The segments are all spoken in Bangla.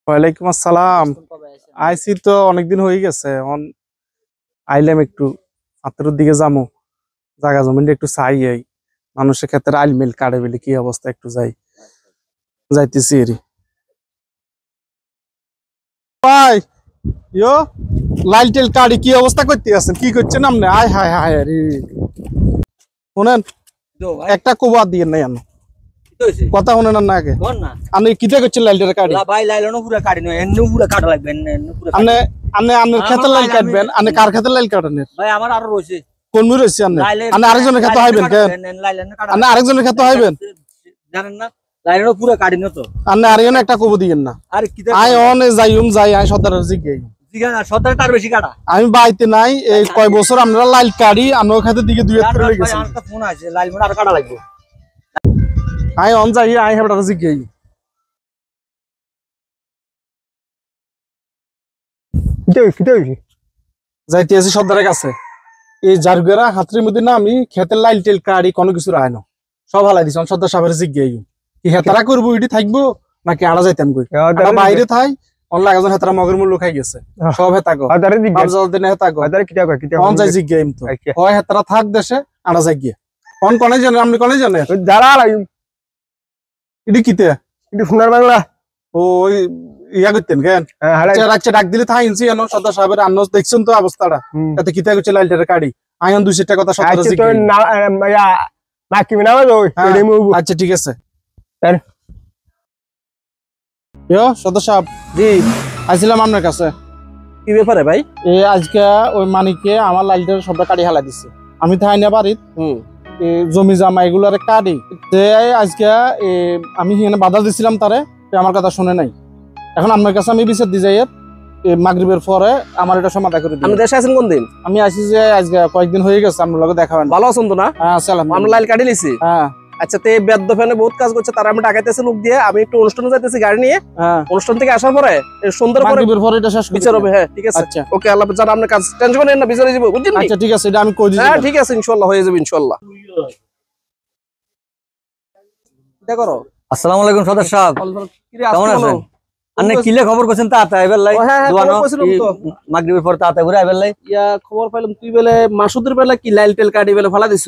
ওয়ালাইকুম আসসালাম। আইসি তো অনেকদিন হয়ে গেছে। এখন আইলাম একটু হাতের দিকে যাবো, জায়গা জমিনটা একটু চাই। এই মানুষের ক্ষেত্রে আইল মিল কাটে বলে কি অবস্থা, একটু যাইতেছি এরি ভাই। ইয়ো লাইল টেল কাড়ি কি অবস্থা করতে আছেন, কি করছেন আপনি? আয় হায় হায় রে, শুনেন একটা কোবা দিয়ে নাই আনো কথা শুনেন না আগে। আপনি কিটা করছেন লাইল টেল কাড়ি? ভাই লাইলনো পুরো কাটি নয়, এন্নু পুরো কাটা লাগবে, এন্নু পুরো আপনি আপনি আপনার ক্ষেতের লাইল কাটবেন? আপনি কার ক্ষেতের লাইল কাটেন? ভাই আমার আরো রয়েছে। কোন মুই রয়েছে আপনি? আপনি আরেকজনের ক্ষেতে হইবেন কেন? আপনি আরেকজনের ক্ষেতে হইবেন জানেন না? লাইলনো পুরো কাটি ন তো আপনি আরেকজন একটা কবু দিয়েন না। আরে কি আই অনে যাই আই সর্দারের জিগাই জিগানা সদার তার বেশি কাটা। আমি বাইতে নাই এই কয় বছর আমরা লাইল কাটি আমরা ক্ষেতের দিকে দুই এক করে গেছি। আমার একটা ফোন আছে, লাইল মোড় আর কাটা লাগবে। আই অন যাই আই হেবড়ার জিগাই যাইতে আছি সর্দারের কাছে। এই জারগুরা হাতের মধ্যে না আমি ক্ষেতের লাইল টেল কাটি কোনো কিছু রায় না, সব হালাই দিছি। সর্দার সাহেবের জিগাই কি হেতারা করবো এটি থাকবো নাকি আড়া যাইতাম কই বাইরে থাই অনলা একজন হেতারা মগের মূল্য খাই গেছে সব হেতা গো হেতা গো অন যাই জিগাইম তো হয় হেতারা থাক দেশে আড়া যাই গিয়ে কোন কোনে জানেন আপনি কোনে জানেন যারা এটি কিতে একটু সোনার বাংলা ওই ইয়া করতেন কেন রাখছে ডাক দিলে থাই ইনছি এনো সর্দার সাহেবের আন্ন দেখছেন তো অবস্থাটা এতে কিতে করছে লাইল টেল কাটি আয়ন 200 টাকা কথা সর্দার জিগাই আচ্ছা ঠিক আছে। সদস্য সাহেব জি আইছিলাম আপনার কাছে। কি ব্যাপারে ভাই? আজকে ওই মানিককে আমার লাইলটার সব কাটি হালা দিছে। আমি থাই না বাড়িত জমি জামা এগুলারে কাটি আজকে আমি এখানে বাধা দিছিলাম তারে, আমার কথা শুনে নাই। এখন আপনার কাছে আমি বিচার দি যাই মাগরিবের পরে আমার এটা সমাধান করে দিই। আপনি দেশে আছেন কোন দিন? আমি আসি যে আজকে কয়েকদিন হয়ে গেছে আপনার লগে দেখা হয়। ভালো আছেন তো না? হ্যাঁ সালাম। আমরা লাইল কাটি লিছি। হ্যাঁ আচ্ছা, তে বেদ্য ফ্যানে বহুত কাজ করছে, তারা আমি ডাকাইতেছি লোক দিয়ে। আমি একটু অনুষ্ঠানে যাইতেছি গাড়ি নিয়ে। অনুষ্ঠান থেকে আসার পরে সন্ধ্যার পরে এটা শেষ বিচার হবে। হ্যাঁ ঠিক আছে। আচ্ছা ওকে, আল্লাহ জান আপনার কাজ টেনশন নেন না, বিচারে যাব বুঝছেন? আচ্ছা ঠিক আছে, এটা আমি কই দিছি। হ্যাঁ ঠিক আছে, ইনশাআল্লাহ হয়ে যাবে ইনশাআল্লাহ। এটা করো। আসসালামু আলাইকুম সদর সাহেব, কেমন আছেন? আপনি কিলে খবর করছেন তা আইবেল লাই দুয়ানো মাগরিবের পর তা ঘুরে আইবেল লাই। ইয়া খবর পাইলাম তুই বেলে মাসুদের বেলা কি লাইল টেল কাটি বেলে ফালা দিছ।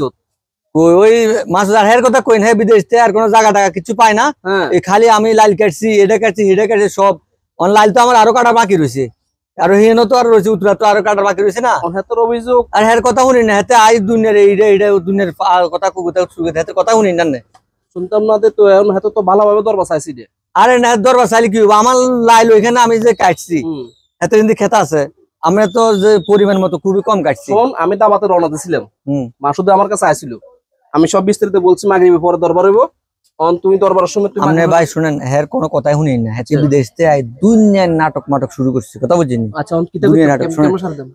ওই মাসুদ আর হের কথা কইন, হে বিদেশতে আর কোনো জায়গা টাকা কিছু পায় না। এই খালি আমি লাইল কাটছি, এটা কাটছি, এটা কাটছি সব। অন লাইল তো আমার আরো কাটা বাকি রয়েছে, আর হেন তো আর রয়েছে উত্তরা তো আরো কাটা বাকি রয়েছে না। হেতর অভিযোগ আর হের কথা শুনি না, হেতে আই দুনিয়ার এইটা এইটা দুনিয়ার কথা কুকুতা সুগত হেতে কথা শুনি না। শুনতাম না তো এখন হেতর তো ভালোভাবে দরবার চাইছি দে। আরে না দরবার চাইলে কি হবো, আমার লাইল ওইখানে আমি যে কাটছি এত কিন্তু খেতা আছে, আমরা তো যে পরিমাণ মতো খুবই কম কাটছি। শোন, আমি দাবাতে রওনা দিছিলাম, মাসুদ আমার কাছে আইছিল, আমি সব বিস্তারিত বলছি। মাগরিবের পরে দরবার হইব, অন তুমি দরবারের সময় তুমি আপনি ভাই শুনেন, হের কোনো কথাই শুনি না। হেতে বিদেশতে আই দুনিয়ার নাটক শুরু করছে, কথা বুঝছেন? আচ্ছা অন কিতা নাটক শুনেন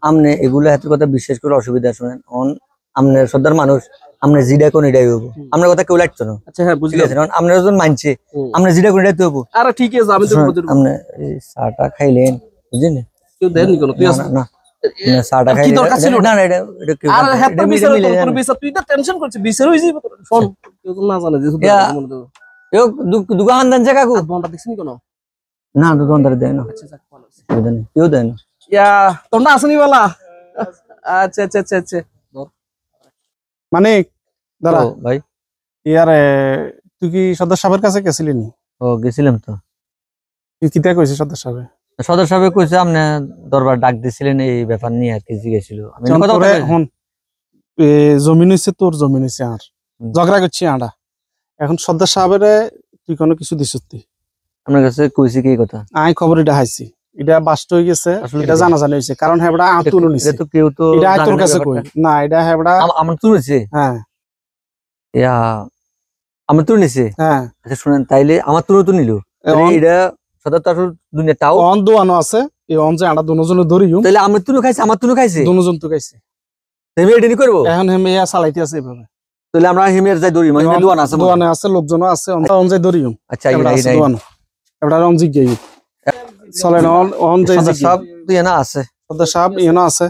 আপনি, এগুলো হেতের কথা বিশ্বাস করে অসুবিধা। শুনেন অন আপনি সর্দার মানুষ, আপনি জিডা কোন এটাই হইব, আপনার কথা কেউ লাগতো না। আচ্ছা হ্যাঁ বুঝলি, আপনার যখন মানছে আপনি জিডা কোন এটাই হইব। আরে ঠিক আছে, আমি তো আপনি চাটা খাইলেন বুঝছেন, কেউ দেননি কোন তুই আছে না চাটা খাইলেন না, এটা এটা কেউ আরে হেতর বিচার তোর বিচার তুই তো টেনশন করছিস, বিচার হই যাবে তোর। শোন কেউ তো না জানে যে এও দোকান দেন যে কাকু বন্ধা দেখছিস কোন না, দোকানদার দেয় না। আচ্ছা যাক ভালো আছে, কেউ দেয় না। ইয়া তোমরা আসনি বালা। আচ্ছা আচ্ছা আচ্ছা আচ্ছা মানে দাঁড়া ভাই, ইয়ারে তুই কি সর্দার সাহেবের কাছে গেছিলি নি? ও গেছিলাম তো। তুই কিতা কইছিস সর্দার সাহেব? সদর সাহেব কইছে আপনি দরবার ডাক দিছিলেন এই ব্যাপার নিয়ে আর কি জিজ্ঞেছিল। আমি এখন জমিন হইছে তোর, জমিন হইছে আর ঝগড়া করছি আড়া। এখন সর্দার সাহেবের তুই কোনো কিছু দিছিস? তুই আপনার কাছে কইছি কি কথা? আই খবর এটা হাইছি, এটা বাস্ট হয়ে গেছে, এটা জানা হইছে। কারণ হেবড়া আতুল নিছে তো, কেউ তো এটা তোর কাছে কই না, এটা হেবড়া আমার তুলছে। হ্যাঁ ইয়া আমার তুল নিছে। হ্যাঁ আচ্ছা শুনেন, তাইলে আমার তুলো তো নিল, এটা সদর তো দুনিয়া তাও অন দোয়ানো আছে। এই অন যে আড়া দুজনে ধরিও, তাইলে আমার তুলো খাইছে, আমার তুলো খাইছে, দুজন তো খাইছে। তুমি এটা নি করবো এখন হেমে চালাইতে আছে এভাবে। তাহলে আমরা হিমের যাই দৌড়ি, মানে দোয়ান আছে, দোয়ানে আছে, লোকজন আছে, অন যাই ধরিও। আচ্ছা দোয়ানো এটা রং জিজ্ঞাই চলে না। অন যাই সব তুই না আছে, সর্দার সাহেব ইনো আছে।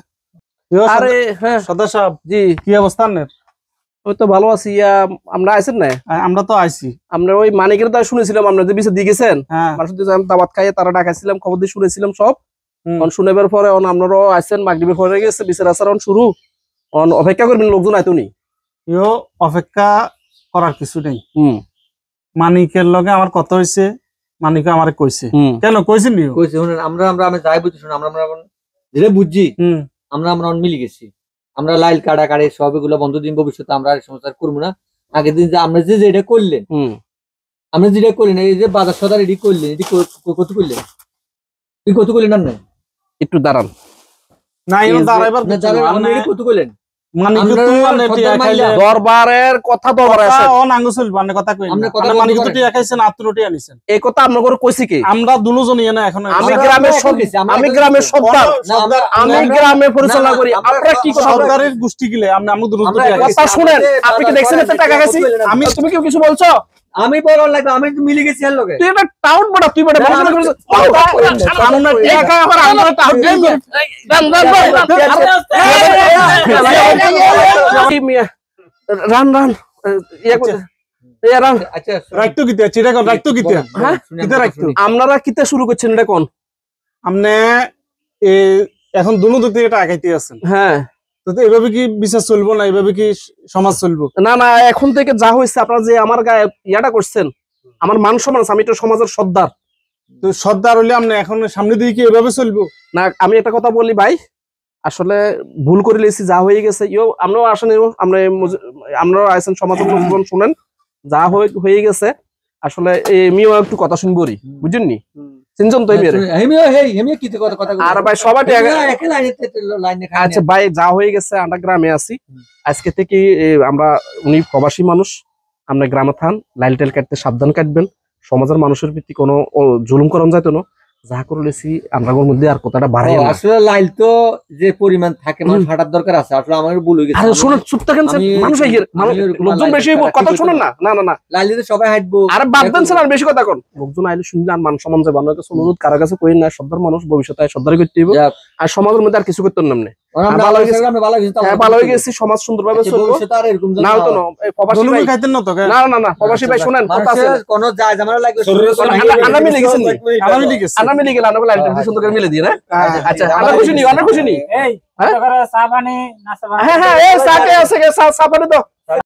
আরে হ্যাঁ সর্দার সাহেব জি কি অবস্থা আপনার? ওই তো ভালো আছি। আমরা আইছেন না? আমরা তো আইছি। আমরা ওই মানিকের তো শুনেছিলাম আপনার যে বিষয় দিয়ে গেছেন, হ্যাঁ মানুষ দাবাত খাইয়ে তারা ডাকাইছিলাম, খবর দিয়ে শুনেছিলাম সব। শুনেবার পরে আপনারাও আইছেন, মাগরিবের পরে গেছে বিচার আচরণ শুরু। অপেক্ষা করবেন, লোকজন আইতো নি। অপেক্ষা করার কিছু নেই। মানিকের লগে আমার কথা হয়েছে, মানিক আমারে কইছে। কেন কইছেন নি? কইছে শুনেন, আমরা যাই বুঝছি, শুনুন আমরা যেটা বুঝছি আমরা মিলে গেছি। আমরা লাইল কাটা কাটে সব এগুলো বন্ধ দিন, ভবিষ্যতে আমরা এই সমস্যা করবো না। আগের দিন যে আমরা যেটা করলেন, আমরা যেটা করলেন, এই যে বাজার সদার এটি করলেন, এটি কত করলেন, তুই কত করলেন? আপনি একটু দাঁড়ান। না দাঁড়াইবার কত করলেন? দরবারের কথা দরবারে আছে, কথা কই না। মানিক তো টিয়া খাইছেন, আত্মরটি আনিছেন। এই কথা আপনার করে কইছি কি? আমরা দুজনই না এখন। আমি গ্রামের সর্দার, আমি গ্রামে পরিচালনা করি। আপনারা কি সরকারের গোষ্ঠী গিলে আমরা দুজন কথা শুনেন। আপনি কি দেখছেন এত টাকা খাইছি? আমি তুমি কি কিছু বলছো? আমি বলার লাগবে, আমি মিলে গেছি এর লগে। তুই এটা টাউন বড়, তুই বড় পড়াশোনা করিস। আমরা টাকা আবার আমরা টাউন দেই। রান রান আচ্ছা রাখতো কিতে চিটা কোন রাখতো কিতে? হ্যাঁ কিতে রাখতো? আপনারা কিতে শুরু করছেন এটা কোন? আমনে এখন দুনো দিক থেকে টাকা খাইতে আছেন। হ্যাঁ তো এভাবে কি বিচার চলবো না? এভাবে কি সমাজ চলবো? না না, এখন থেকে যা হয়েছে আপনারা যে আমার গায়ে ইয়াটা করছেন, আমার মান সম্মান আছে, আমি তো সমাজের সর্দার। তো সর্দার হলে আপনি এখন সামনে দিয়ে কি এভাবে চলবো না? আমি একটা কথা বলি ভাই, আসলে ভুল করে লেছি, যা হয়ে গেছে। আমরাও আসেন, আমরা আছেন সমাজের লোকজন, শুনেন যা হয়ে গেছে। আসলে আমিও একটু কথা শুনবো, বুঝছেন নি? চিনছেন তো? আর ভাই সবাই আচ্ছা ভাই, যা হয়ে গেছে, আমরা গ্রামে আছি আজকে থেকে। আমরা উনি প্রবাসী মানুষ, আমরা গ্রামে থান, লাইল টেল কাটতে সাবধান কাটবেন। সমাজের মানুষের প্রতি কোনো জুলুম করন যাইতো না। যা করলেছি আমরা মধ্যে আর কথাটা বাড়াই না। আসলে লাইল তো যে পরিমাণ থাকে, মানুষ হাঁটার দরকার আছে। আসলে আমার ভুল হয়ে গেছে। আরে শুনুন, চুপ থাকেন মানুষ, লোকজন বেশি কথা শুনেন না। না না না, লাইলে সবাই হাঁটবো। আরে বাদ দেন স্যার, বেশি কথা কোন। লোকজন আইলে শুনলে আর মান সম্মান যাবে। আমার কাছে অনুরোধ, কারো কাছে কই না, সর্দার মানুষ, ভবিষ্যতে সর্দারি করতে হইব। আর সমাজের মধ্যে আর কিছু করতে নামনে ভালো হয়ে গেছি, সমাজ সুন্দরভাবে চলবো। না হতো না প্রবাসী ভাই, না না না প্রবাসী ভাই শুনেন, কথা আছে কোন যায় জামালা লাগবে। আনা মিলে গেছেন, আনা মিলে গেল, আনা লাইনটা সুন্দর করে মিলে দিয়ে না। আচ্ছা আনা খুশি নি, অনেক খুশি নি। এই চা পানি নাস্তা, হ্যাঁ হ্যাঁ, এই চা কে আছে, চা পানি তো